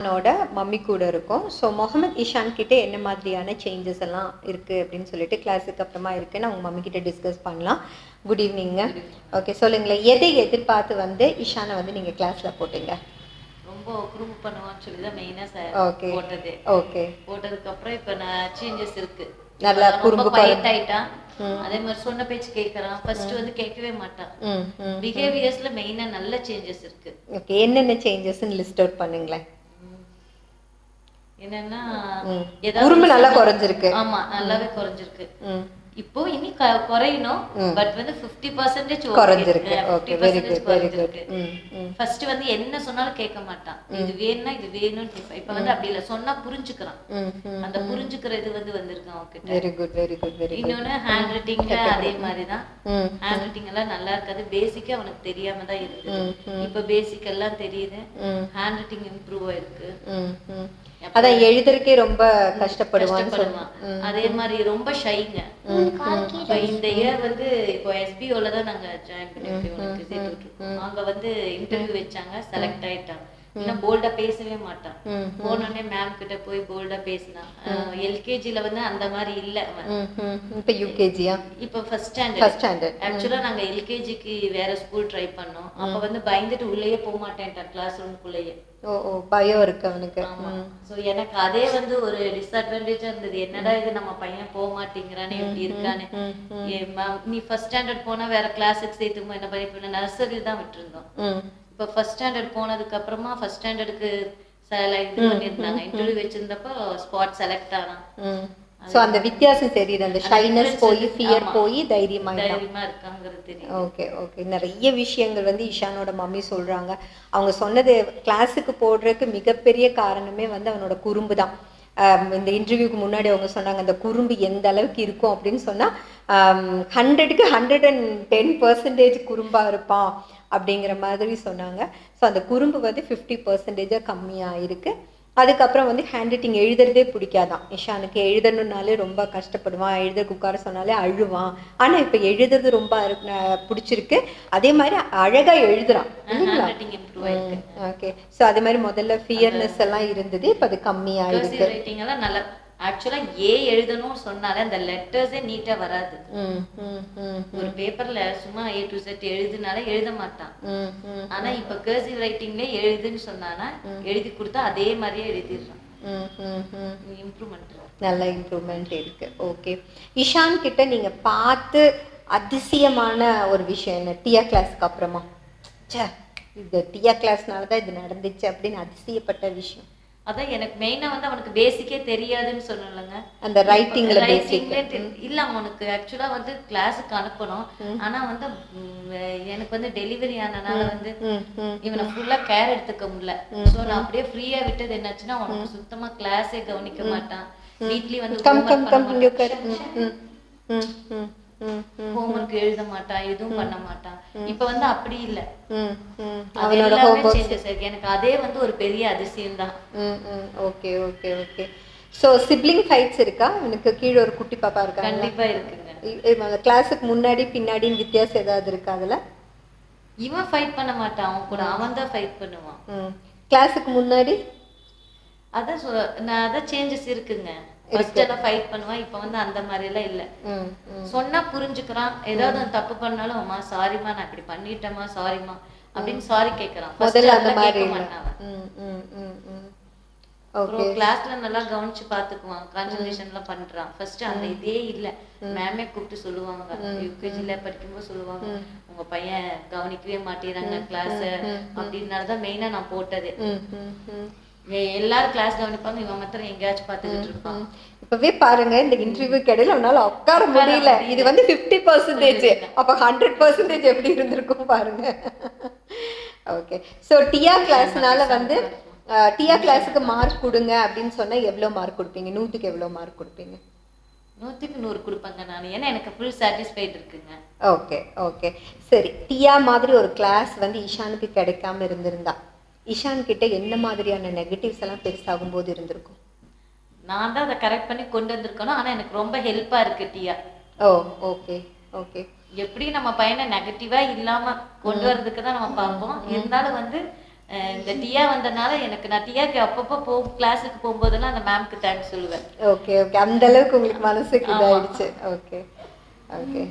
என்னோட மம்மி கூட இருக்கும். ஸோ முகமது இஷான் கிட்ட என்ன மாதிரியான சேஞ்சஸ் எல்லாம் இருக்குது அப்படின்னு சொல்லிட்டு கிளாஸுக்கு அப்புறமா இருக்குன்னு அவங்க மம்மி கிட்ட டிஸ்கஸ் பண்ணலாம். Good evening. ஓகே, சொல்லுங்களேன், எதை எதிர்பார்த்து வந்து இஷானை வந்து நீங்கள் கிளாஸில் போட்டீங்க? ரொம்ப குறும்பு பண்ணுவான்னு சொல்லி தான் மெயினாக போட்டது. ஓகே, போட்டதுக்கப்புறம் இப்போ நான் சேஞ்சஸ் இருக்கு. நல்லா குறும்பு ஆயிட்டான். அதே மாதிரி சொன்ன பேச்சு கேட்கறான். ஃபர்ஸ்ட் வந்து கேட்கவே மாட்டான். பிஹேவியர்ஸ்ல மெயினா நல்ல சேஞ்சஸ் இருக்கு. ஓகே, என்னென்ன சேஞ்சஸ்ன்னு லிஸ்ட் அவுட் பண்ணுங்களேன். என்னன்னா குறும்பு நல்லா குறைஞ்சிருக்கு. ஆமா, நல்லாவே குறைஞ்சிருக்கு. இப்போ இனி குறையணும், பட் வந்து 50% குறைஞ்சிருக்கு. Okay, very good, very good. First வந்து என்ன சொன்னாலும் கேட்க மாட்டான். இது வேணும்னா இது வேணும்னு. இப்ப வந்து அப்படி இல்ல, சொன்னா புரிஞ்சுக்கிறான். அந்த புரிஞ்சுக்கிற இது வந்து வந்திருக்கு அவன்கிட்ட. Very good, very good, very good. இன்னொன்னு ஹேண்ட் ரைட்டிங்ல அதே மாதிரி தான். ஹேண்ட் ரைட்டிங் எல்லாம் நல்லா இருக்காது. பேசிக்கா அவனுக்கு தெரியாம தான் இருக்கு. இப்ப பேசிக் எல்லாம் தெரியுது. ஹேண்ட் ரைட்டிங் இம்ப்ரூவ் ஆயிருக்கு. அதான் எழுதுறதுக்கே ரொம்ப கஷ்டப்படுவான். அதே மாதிரி ரொம்ப ஷைங்க. இந்த இயர் வந்து இப்போ எஸ்பிஓல தான் நாங்க ஜாயின் பண்ணி சேர்த்து விட்டுருக்கோம். அங்க வந்து இன்டர்வியூ வச்சாங்க, செலக்ட் ஆயிட்டான். இன்னும் போல்டா பேசவே மாட்டான். போனோடனே மேம் கிட்ட போய் போல்டா பேசினான். எல்கேஜில வந்து அந்த மாதிரி இல்ல. இப்ப யூகேஜியா? இப்ப ஃபர்ஸ்ட் ஸ்டாண்டர்ட். ஆக்சுவலா நாங்க எல்கேஜிக்கு வேற ஸ்கூல் ட்ரை பண்ணோம். அப்ப வந்து பயந்துட்டு உள்ளேயே போக மாட்டேன்ட்டான், கிளாஸ் ரூம்குள்ளேயே. ஓ, பயம் இருக்கு அவனுக்கு. சோ எனக்கு அதே வந்து ஒரு டிஸ்அட்வான்டேஜா இருந்தது. என்னடா இது, நம்ம பையன் போக மாட்டேங்கிறானே, இப்படி இருக்கானே. நீ ஃபர்ஸ்ட் ஸ்டாண்டர்ட் போனா வேற கிளாஸுக்கு சேர்த்துக்கும் என்ன பண்ணி நர்சரி தான் விட்டுருந்தோம். இப்போ ஃபர்ஸ்ட் ஸ்டாண்டர்ட் போனதுக்கு அப்புறமா ஃபர்ஸ்ட் ஸ்டாண்டர்டுக்கு இது பண்ணியிருந்தாங்க. இன்டர்வியூ வச்சிருந்தப்போ ஸ்பாட் செலக்ட் ஆனான். சோ அந்த வித்தியாசம் தெரியுது. அந்த ஷைனஸ் போய் ஃபியர் போய் தைரியமா இருக்காங்கிறது தெரியும். Okay, okay. நிறைய விஷயங்கள் வந்து இஷானோட மம்மி சொல்றாங்க. அவங்க சொன்னது கிளாஸுக்கு போடுறதுக்கு மிகப்பெரிய காரணமே வந்து அவனோட குறும்பு தான். இந்த இன்டர்வியூக்கு முன்னாடி அவங்க சொன்னாங்க, அந்த குறும்பு எந்த அளவுக்கு இருக்கும் அப்படின்னு சொன்னா 100க்கு 110% குறும்பா இருப்பான் அப்படிங்கிற மாதிரி சொன்னாங்க. ஸோ அந்த குறும்பு வந்து 50% கம்மியாக இருக்கு. அதுக்கப்புறம் வந்து ஹேண்ட் ரைட்டிங் எழுதுறதே பிடிக்காதான் இஷானுக்கு. எழுதணுன்னாலே ரொம்ப கஷ்டப்படுவான். எழுதுறதுக்கு உட்கார சொன்னாலே அழுவான். ஆனால் இப்போ எழுதுறது ரொம்ப பிடிச்சிருக்கு. அதே மாதிரி அழகா எழுதுறான். ஓகே, ஸோ அதே மாதிரி முதல்ல ஃபியர்னஸ் எல்லாம் இருந்தது, இப்போ அது கம்மியாயிருக்கு. ஆக்சுவலா ஏ எழுதணும்னு சொன்னாலே அந்த லெட்டர்ஸே நீட்டா வராது. ஒரு பேப்பர்ல சும்மா A to Z எழுதுனாலே எழுத மாட்டான். ஆனா இப்ப கர்சிவ் ரைட்டிங்ல எழுதுன்னு சொன்னானா எழுதி கொடுத்தா அதே மாதிரியே எழுதிடுறான். இம்ப்ரூவ்மெண்ட், நல்ல இம்ப்ரூவ்மெண்ட் இருக்கு. ஓகே, இஷான் கிட்ட நீங்க பார்த்து அதிசயமான ஒரு விஷயம் என்ன? டியா கிளாஸ்க்கு அப்புறமா இது டியா கிளாஸ்னால தான் இது நடந்துச்சு அப்படின்னு அதிசயப்பட்ட விஷயம்? அதான் எனக்கு மெயினா வந்து அவனுக்கு பேசிக்கே தெரியாதுன்னு சொன்னலங்க. அந்த ரைட்டிங்ல இல்ல, அவனுக்கு ஆக்சுவலா வந்து கிளாஸுக்கு அனுப்பணும். ஆனா வந்து எனக்கு வந்து டெலிவரி ஆனனால வந்து இவனை ஃபுல்லா கேர் எடுத்துக்க முடியல. சோ நான் அப்படியே ஃப்ரீயா விட்டது என்னாச்சுன்னா, அவனுக்கு சுத்தமா கிளாஸே கவனிக்க மாட்டான். வீட்லயே வந்து ஹோம்வொர்க் எழுத மாட்டான், எதுவும் பண்ண மாட்டான். இப்ப வந்து அப்படி இல்ல. எனக்கு அதே வந்து ஒரு பெரிய அதிசயம் தான். Okay, okay, okay. So sibling fights இருக்கா? எனக்கு கீழே ஒரு குட்டி பாப்பா இருக்கா? கண்டிப்பா இருக்குங்க. கிளாஸுக்கு முன்னாடி பின்னாடி வித்தியாசம் ஏதாவது இருக்கா அதுல? இவன் ஃபைட் பண்ண மாட்டான், அவன் கூட அவன் தான் ஃபைட் பண்ணுவான். கிளாஸுக்கு முன்னாடி அதான் சேஞ்சஸ் இருக்குங்க. ஃபர்ஸ்ட் எல்லாம் ஃபைட் பண்ணுவான், இப்ப வந்து அந்த மாதிரி எல்லாம் இல்ல. சொன்னா புரிஞ்சுக்கிறான். ஏதாவது தப்பு பண்ணாலும் அம்மா சாரிமா, நான் இப்படி பண்ணிட்டேமா, சாரிமா அப்படின்னு சாரி கேக்குறான். முதல்ல அந்த மாதிரி கிளாஸ்ல நல்லா கவனிச்சு பாத்துக்குவான், கான்சன்ட்ரேஷன் எல்லாம் பண்றான். ஃபர்ஸ்ட் அந்த இதே இல்ல. மேமே கூப்பிட்டு சொல்லுவாங்க, யூகேஜில படிக்கும்போது சொல்லுவாங்க, உங்க பையன் கவனிக்கவே மாட்டேறாங்க கிளாஸ் அப்படின்னாலதான் மெயினா நான் போட்டது. எல்லாரும் கிளாஸ் கவனிப்பாங்க, இவன் மாத்திரம் எங்கேயாச்சும் பார்த்துக்கிட்டு இருப்பான். இப்பவே பாருங்க, இந்த இன்டர்வியூக்கு இடையில அவனால உட்கார முடியல. இது வந்து 50%. அப்ப 100% எப்படி இருந்திருக்கும் பாருங்க. ஓகே, ஸோ டியா கிளாஸ்னால வந்து டியா கிளாஸுக்கு மார்க் கொடுங்க அப்படின்னு சொன்னா எவ்வளவு மார்க் கொடுப்பீங்க? 100க்கு எவ்வளவு மார்க் கொடுப்பீங்க? 100க்கு 100 கொடுப்பாங்க நான். ஏன்னா எனக்கு ஃபுல் சாட்டிஸ்ஃபைட் இருக்குங்க. ஓகே, ஓகே, சரி. டியா மாதிரி ஒரு கிளாஸ் வந்து இஷானுக்கு கிடைக்காம இருந்திருந்தா இஷான் கிட்ட என்ன மாதிரியான நெகட்டிவ்ஸ் எல்லாம் பெருசாகும் போது இருந்திருக்கும்? நான் தான் அதை கரெக்ட் பண்ணி கொண்டு வந்திருக்கணும். ஆனா எனக்கு ரொம்ப ஹெல்ப்பா இருக்கு டியா. ஓ, ஓகே, ஓகே. எப்படி நம்ம பையனை நெகட்டிவா இல்லாம கொண்டு வர்றதுக்கு தான் நம்ம பார்ப்போம். இருந்தாலும் வந்து இந்த டியா வந்தனால எனக்கு நான் டியாக்கு அப்பப்போ கிளாஸுக்கு போகும்போதெல்லாம் அந்த மேம்க்கு தேங்க்ஸ் சொல்லுவேன். ஓகே ஓகே, அந்த அளவுக்கு உங்களுக்கு மனசுக்கு இதாயிடுச்சு. Okay okay.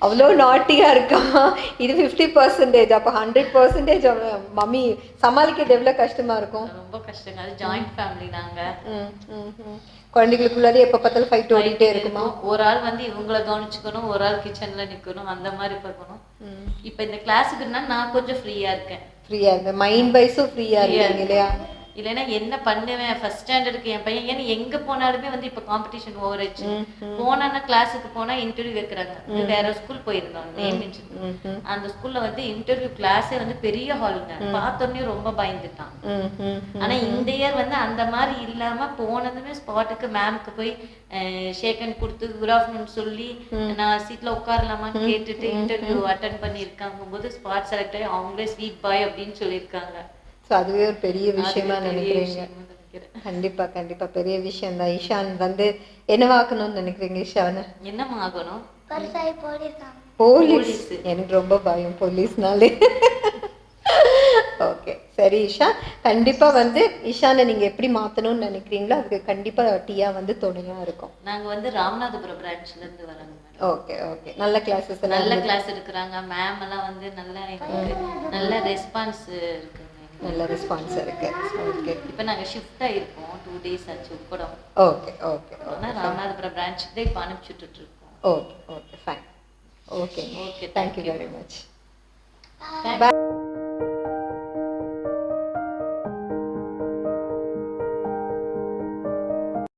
அவ்வளோ நாட்டியா இருக்கா. இது 50%. அப்போ 100% மம்மி சமாளிக்கிறது எவ்வளோ கஷ்டமா இருக்கும். ரொம்ப கஷ்டங்க. அது ஜாயிண்ட் ஃபேமிலி நாங்க. குழந்தைகளுக்குள்ளாரே எப்போ பார்த்தாலும் ஃபைட் ஓடிட்டே இருக்குமா. ஒரு ஆள் வந்து இவங்களை கவனிச்சுக்கணும், ஒரு ஆள் கிச்சன்ல நிக்கணும், அந்த மாதிரி பார்க்கணும். இப்போ இந்த கிளாஸுக்குன்னா நான் கொஞ்சம் ஃப்ரீயா இருக்கேன். ஃப்ரீயா இருக்கேன், மைண்ட் வைஸும் ஃப்ரீயா இருக்கீங்க இல்லையா. இல்லைன்னா என்ன பண்ணுவேன் ஃபர்ஸ்ட் ஸ்டாண்டர்டுக்கு என் பையன். ஏன்னா எங்க போனாலுமே வந்து இப்ப காம்படிஷன் ஓவர் ஆயிடுச்சு. போனா கிளாஸுக்கு போனா இன்டர்வியூ வைக்கிறாங்க. வேற ஸ்கூல் போயிருந்தோம் நேம். அந்த ஸ்கூல்ல வந்து இன்டர்வியூ கிளாஸே வந்து பெரிய ஹாலுங்க. பார்த்தோன்னே ரொம்ப பயந்துட்டான். ஆனா இந்த இயர் வந்து அந்த மாதிரி இல்லாம போனதுமே ஸ்பாட்டுக்கு மேம்க்கு போய் ஷேக்கன் கொடுத்து குட் ஆஃப்டர்நூன் சொல்லி நான் சீட்ல உட்காரலாமான்னு கேட்டுட்டு இன்டர்வியூ அட்டன் பண்ணி இருக்காங்க போது ஸ்பாட் செலக்ட் ஆகி அவங்களே ஸ்வீட் பாய் அப்படின்னு சொல்லியிருக்காங்க. அதுவே ஒரு பெரிய விஷயமா நினைக்கிறீங்க. கண்டிப்பா கண்டிப்பா பெரிய விஷயம் தான். ஈஷான் வந்து என்னவாக்கணும்னு நினைக்கிறீங்க? ஈஷான் என்னமா ஆகணும்? போலீஸ். எனக்கு ரொம்ப பயம் போலீஸ்னாலே. ஓகே சரி ஈஷா, கண்டிப்பா வந்து ஈஷானை நீங்க எப்படி மாத்தணும்னு நினைக்கிறீங்களோ அதுக்கு கண்டிப்பா டியா வந்து துணையா இருக்கும். நாங்க வந்து ராமநாதபுரம் பிரான்ச்ல இருந்து வரோங்க. ஓகே ஓகே, நல்ல கிளாஸஸ், நல்ல கிளாஸ் எடுக்கிறாங்க. மேம் எல்லாம் வந்து நல்ல ரெஸ்பான்ஸ் இருக்குங்க. நல்ல ரெஸ்பான்ஸ் இருக்கு. ஓகே, இப்போ நாங்க ஷிஃப்ட் ஆயிருக்கோம். 2 days ஆச்சு உப்படம். ஓகே ஓகே, ஆனா ராமநாதபுரம் பிரான்ச்சுக்கு தான் இப்போ அனுப்பிச்சுட்டு இருக்கோம். Okay okay fine. Okay okay, thank you very much. Bye.